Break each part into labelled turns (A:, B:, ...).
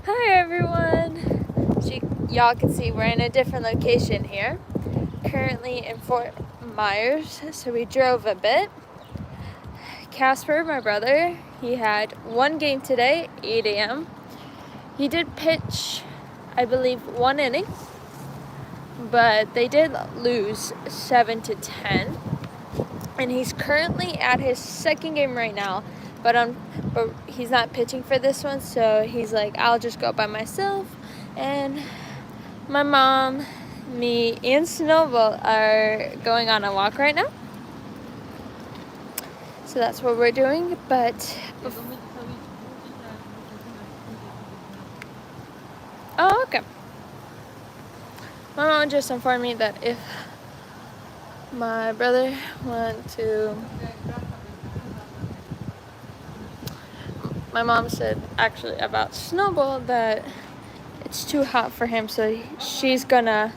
A: Hi everyone! So y'all can see we're in a different location here. Currently in Fort Meyers, so we drove a bit. Casper, my brother, he had one game today, 8 a.m. He did pitch, I believe, 1 inning, but they did lose 7-10. And he's currently at his second game right now, but he's not pitching for this one, so he's like, I'll just go by myself. And my mom, me, and Snowball are going on a walk right now. So that's what we're doing, but oh, okay. My mom just informed me that if my brother went to... My mom said actually about Snowball that it's too hot for him, so she's gonna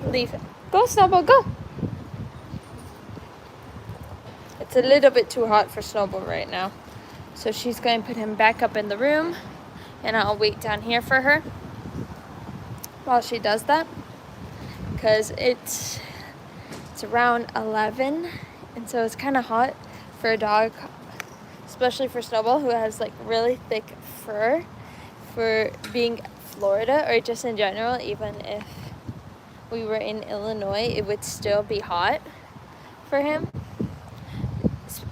A: leave him. Go, Snowball, go! It's a little bit too hot for Snowball right now, so she's going to put him back up in the room, and I'll wait down here for her while she does that, because it's around 11, and so it's kind of hot for a dog, especially for Snowball, who has like really thick fur, for being Florida, or just in general. Even if we were in Illinois, it would still be hot for him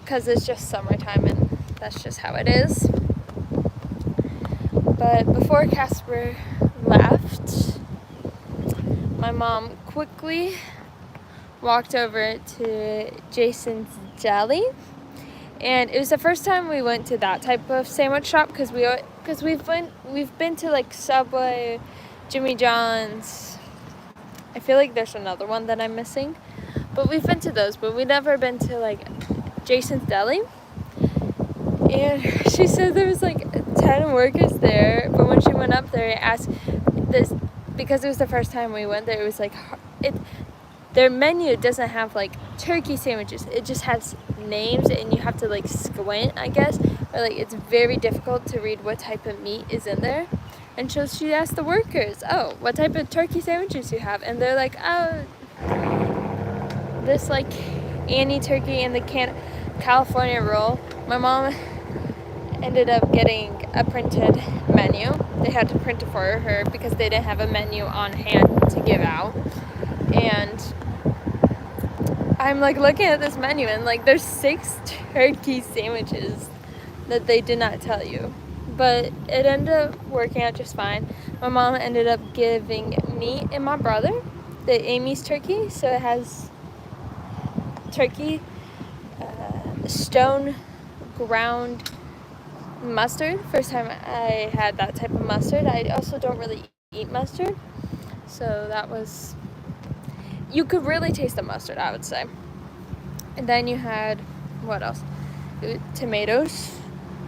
A: because it's just summertime and that's just how it is. But before Casper left, my mom quickly walked over to Jason's Deli, and it was the first time we went to that type of sandwich shop, because we've been to like Subway, Jimmy John's. I feel like there's another one that I'm missing, but we've been to those, but we've never been to like Jason's Deli. And she said there was like 10 workers there, but when she went up there, I asked this, because it was the first time we went there, it was like their menu doesn't have like turkey sandwiches, it just has names, and you have to like squint, I guess, or like it's very difficult to read what type of meat is in there. And so she asked the workers, oh, what type of turkey sandwiches do you have? And they're like, oh, this like Annie turkey and the California roll. My mom ended up getting a printed menu. They had to print it for her because they didn't have a menu on hand to give out. And I'm like looking at this menu, and like there's 6 turkey sandwiches that they did not tell you, but it ended up working out just fine. My mom ended up giving me and my brother the Amy's turkey, so it has turkey, stone ground mustard. First time I had that type of mustard. I also don't really eat mustard, so that was, you could really taste the mustard, I would say. And then you had, what else? Tomatoes,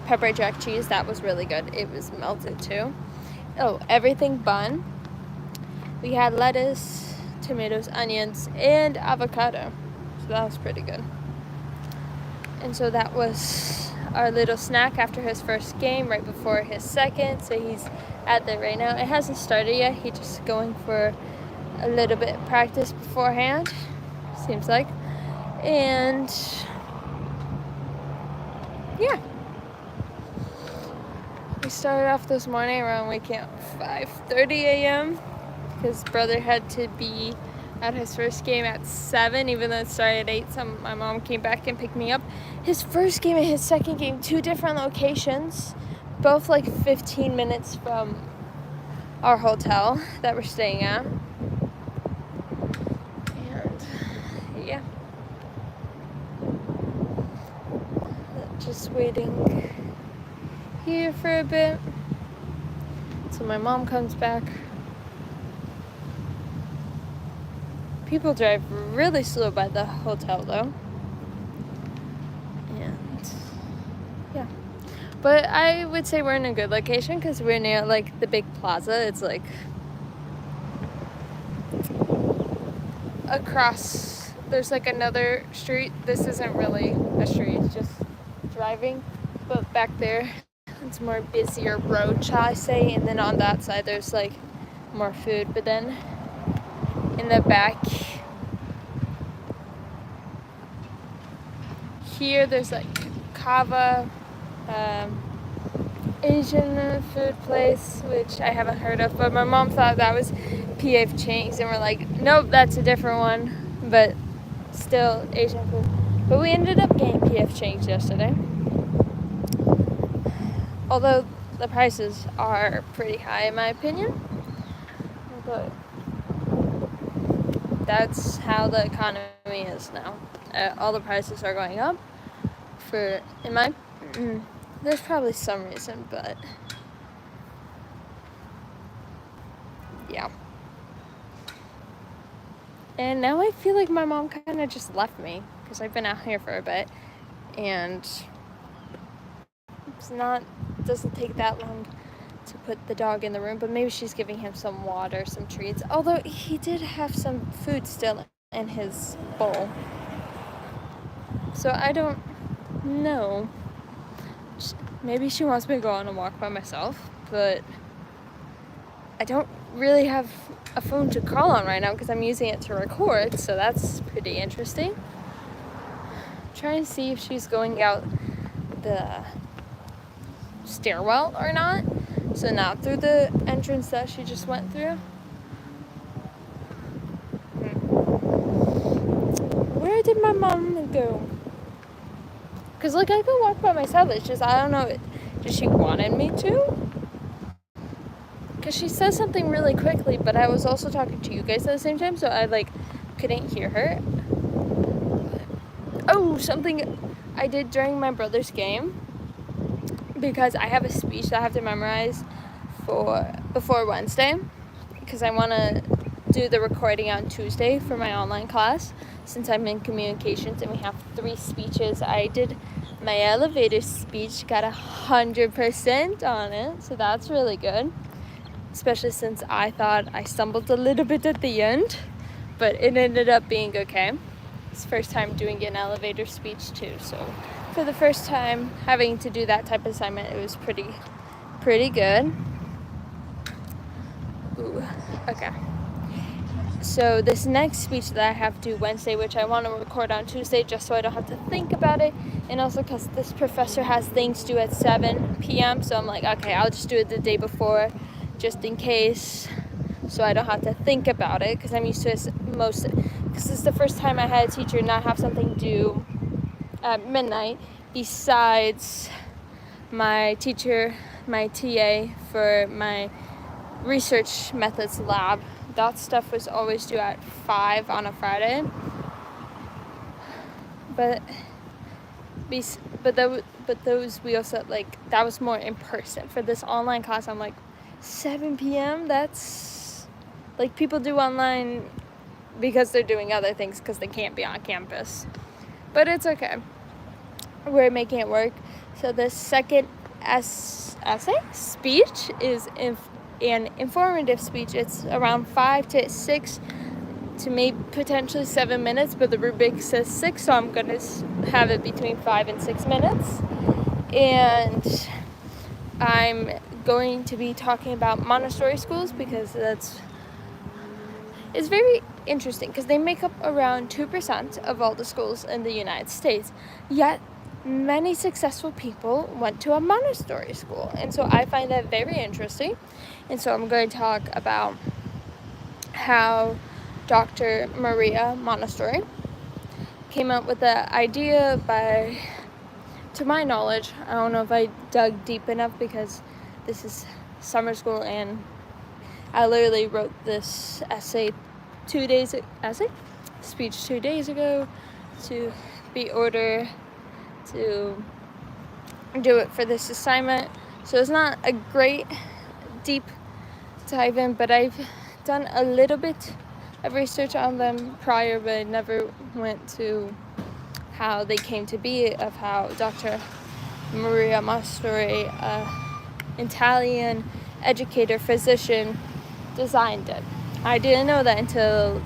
A: pepper jack cheese. That was really good. It was melted too. Oh, everything bun. We had lettuce, tomatoes, onions, and avocado. So that was pretty good. And so that was our little snack after his first game, right before his second. So he's at there right now. It hasn't started yet. He's just going for a little bit of practice beforehand, seems like. And yeah, we started off this morning around waking up 5:30 a.m. His brother had to be at his first game at 7, even though it started at 8. So my mom came back and picked me up. His first game and his second game, 2 different locations, both like 15 minutes from our hotel that we're staying at. And yeah, just waiting here for a bit till my mom comes back. People drive really slow by the hotel though. And yeah, but I would say we're in a good location because we're near like the big plaza. It's like across, there's like another street. This isn't really a street, it's just driving, but back there It's more busier road, shall I say, and then on that side there's like more food, but then in the back here there's like kava, Asian food place, which I haven't heard of, but my mom thought that was PF Chang's, and we're like, nope, that's a different one, but still Asian food. But we ended up getting PF Chang's yesterday, although the prices are pretty high in my opinion, but that's how the economy is now. All the prices are going up there's probably some reason, but yeah. And now I feel like my mom kind of just left me because I've been out here for a bit, and doesn't take that long to put the dog in the room, but maybe she's giving him some water, some treats, although he did have some food still in his bowl. So I don't know. Maybe she wants me to go on a walk by myself, but I don't really have a phone to call on right now because I'm using it to record, so that's pretty interesting. I'm trying to see if she's going out the stairwell or not, so not through the entrance that she just went through. Where did my mom go? Because like I could walk by myself, it's just I don't know, did she wanted me to? Because she says something really quickly, but I was also talking to you guys at the same time, so I like couldn't hear her. Oh, something I did during my brother's game, because I have a speech that I have to memorize before Wednesday, because I want to do the recording on Tuesday for my online class, since I'm in communications and we have 3 speeches. I did my elevator speech, got 100% on it, so that's really good, especially since I thought I stumbled a little bit at the end, but it ended up being okay. It's the first time doing an elevator speech too, so for the first time having to do that type of assignment, it was pretty good. Ooh, okay. So this next speech that I have to do Wednesday, which I want to record on Tuesday just so I don't have to think about it, and also because this professor has things due at 7 p.m. so I'm like, okay, I'll just do it the day before just in case, so I don't have to think about it, because I'm used to it because this is the first time I had a teacher not have something due at midnight besides my teacher, my TA for my research methods lab. That stuff was always due at 5 on a Friday, but those we also like that was more in person. For this online class, I'm like 7 p.m. That's like people do online because they're doing other things because they can't be on campus, but it's okay. We're making it work. So the second essay speech is an informative speech. It's around 5 to 6 to maybe potentially 7 minutes, but the rubric says 6, so I'm going to have it between 5 and 6 minutes. And I'm going to be talking about Montessori schools because it's very interesting because they make up around 2% of all the schools in the United States, yet many successful people went to a Montessori school, and so I find that very interesting. And so I'm going to talk about how Dr. Maria Montessori came up with the idea to my knowledge, I don't know if I dug deep enough because this is summer school and I literally wrote this speech 2 days ago to be ordered to do it for this assignment. So it's not a great deep dive in, but I've done a little bit of research on them prior, but I never went to how they came to be, of how Dr. Maria Montessori, Italian educator, physician, designed it. I didn't know that until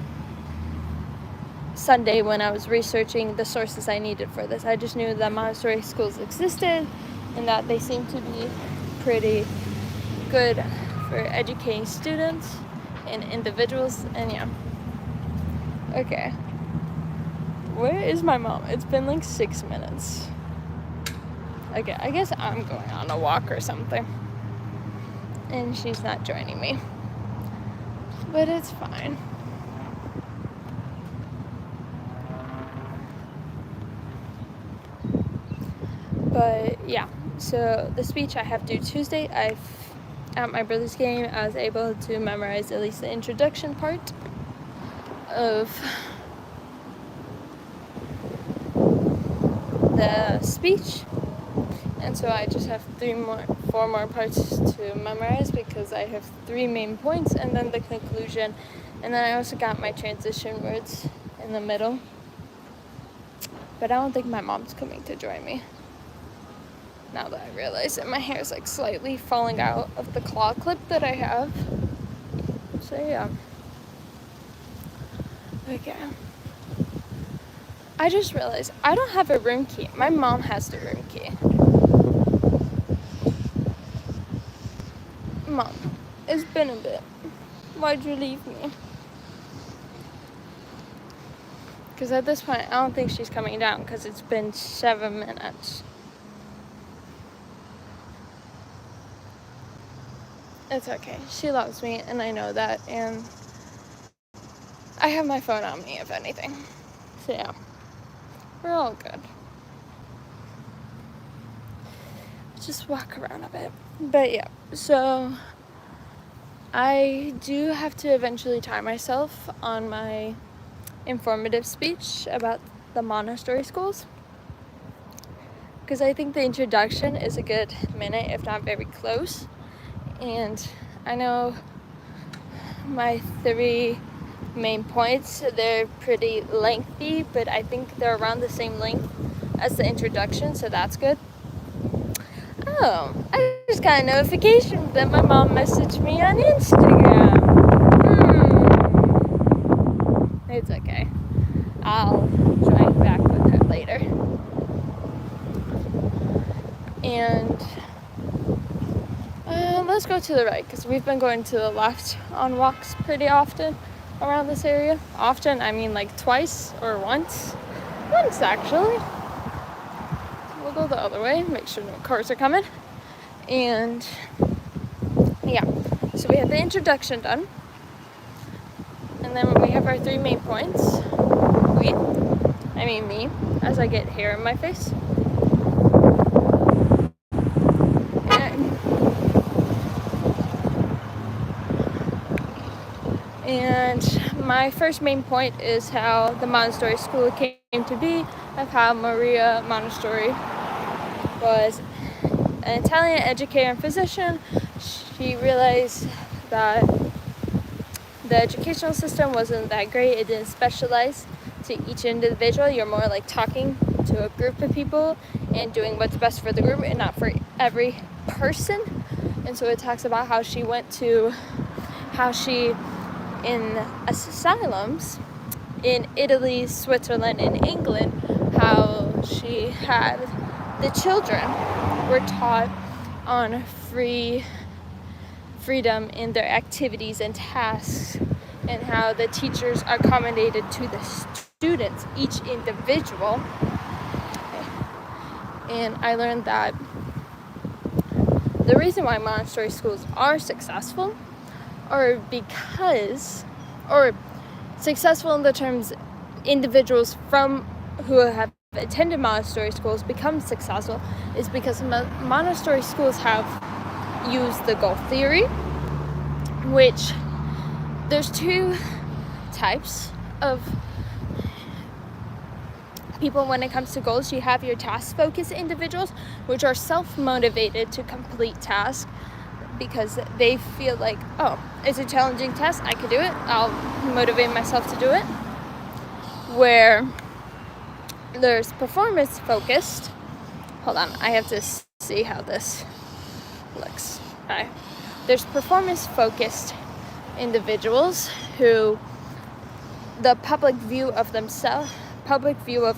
A: Sunday when I was researching the sources I needed for this. I just knew that Montessori schools existed and that they seemed to be pretty good for educating students and individuals. And yeah. Okay. Where is my mom? It's been like 6 minutes. Okay, I guess I'm going on a walk or something. And she's not joining me. But it's fine. But yeah, so the speech I have due Tuesday, at my brother's game, I was able to memorize at least the introduction part of the speech. And so I just have 4 more parts to memorize because I have 3 main points and then the conclusion. And then I also got my transition words in the middle. But I don't think my mom's coming to join me. Now that I realize that my hair is like slightly falling out of the claw clip that I have. So yeah. Okay. I just realized I don't have a room key. My mom has the room key. Mom, it's been a bit. Why'd you leave me? Because at this point, I don't think she's coming down because it's been 7 minutes. It's okay. She loves me, and I know that, and I have my phone on me, if anything. So yeah, we're all good. Just walk around a bit. But yeah, so I do have to eventually tie myself on my informative speech about the Montessori schools. Because I think the introduction is a good minute, if not very close. And I know my 3 main points, they're pretty lengthy, but I think they're around the same length as the introduction, so that's good. Oh, I just got a notification that my mom messaged me on Instagram. It's okay. I'll join back with her later. And let's go to the right, because we've been going to the left on walks pretty often around this area. Often, I mean like twice or once. Once, actually. We'll go the other way, make sure no cars are coming. And yeah, so we have the introduction done. And then we have our 3 main points. Me, as I get hair in my face. And my first main point is how the Montessori school came to be, of how Maria Montessori was an Italian educator and physician. She realized that the educational system wasn't that great. It didn't specialize to each individual. You're more like talking to a group of people and doing what's best for the group and not for every person. And so it talks about how she in asylums in Italy, Switzerland, and England, how she had the children were taught on freedom in their activities and tasks, and how the teachers accommodated to the students, each individual. And I learned that the reason why Montessori schools are successful or successful in the terms individuals who have attended Montessori schools become successful is because Montessori schools have used the goal theory, which there's 2 types of people when it comes to goals. You have your task-focused individuals, which are self-motivated to complete tasks because they feel like, oh, it's a challenging task, I could do it, I'll motivate myself to do it. Where there's performance-focused, hold on, I have to see how this looks. Okay. There's performance-focused individuals who the public view of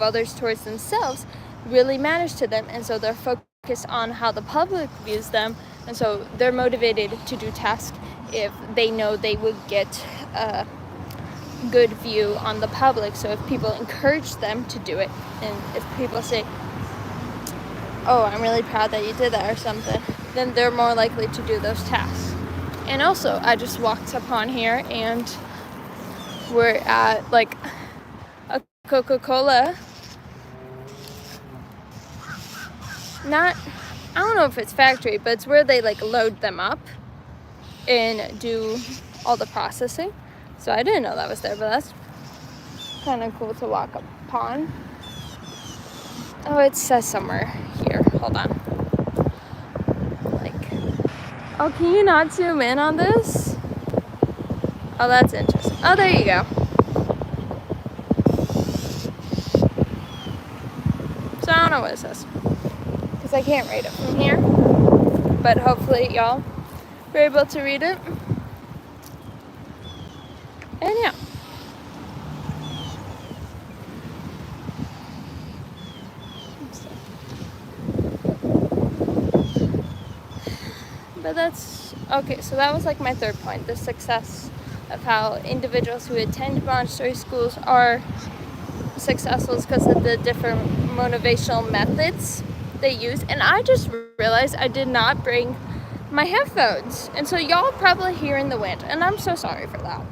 A: others towards themselves really matters to them, and so they're focused on how the public views them And so they're motivated to do tasks if they know they would get a good view on the public. So if people encourage them to do it, and if people say, oh, I'm really proud that you did that or something, then they're more likely to do those tasks. And also, I just walked upon here and we're at like a Coca-Cola, I don't know if it's factory, but it's where they like load them up and do all the processing. So I didn't know that was there, but that's kind of cool to walk upon. Oh, it says somewhere here. Hold on. Oh, can you not zoom in on this? Oh, that's interesting. Oh, there you go. So I don't know what it says, because I can't read it from here. But hopefully y'all were able to read it. And yeah. But that's okay. So that was like my third point, the success of how individuals who attend Montessori schools are successful is because of the different motivational methods they use. And I just realized I did not bring my headphones, and so y'all probably hear in the wind, and I'm so sorry for that.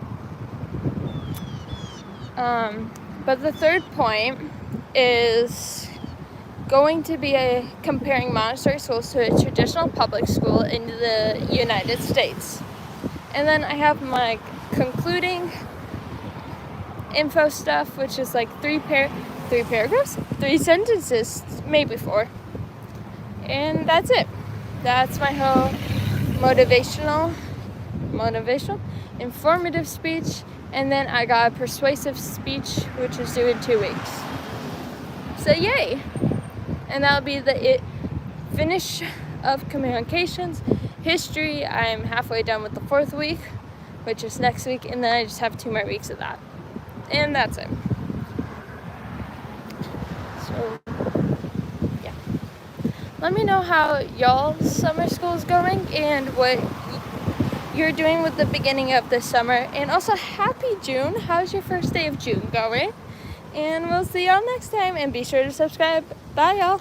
A: But the third point is going to be comparing Montessori schools to a traditional public school in the United States. And then I have my concluding info stuff, which is like three paragraphs, 3 sentences, maybe 4. And that's it. That's my whole motivational, informative speech. And then I got a persuasive speech, which is due in 2 weeks. So yay! And that'll be the finish of communications. History, I'm halfway done with the 4th week, which is next week, and then I just have 2 more weeks of that. And that's it. So, yeah. Let me know how y'all's summer school is going and what you're doing with the beginning of the summer. And also, happy June. How's your first day of June going? And we'll see y'all next time. And be sure to subscribe. Bye, y'all.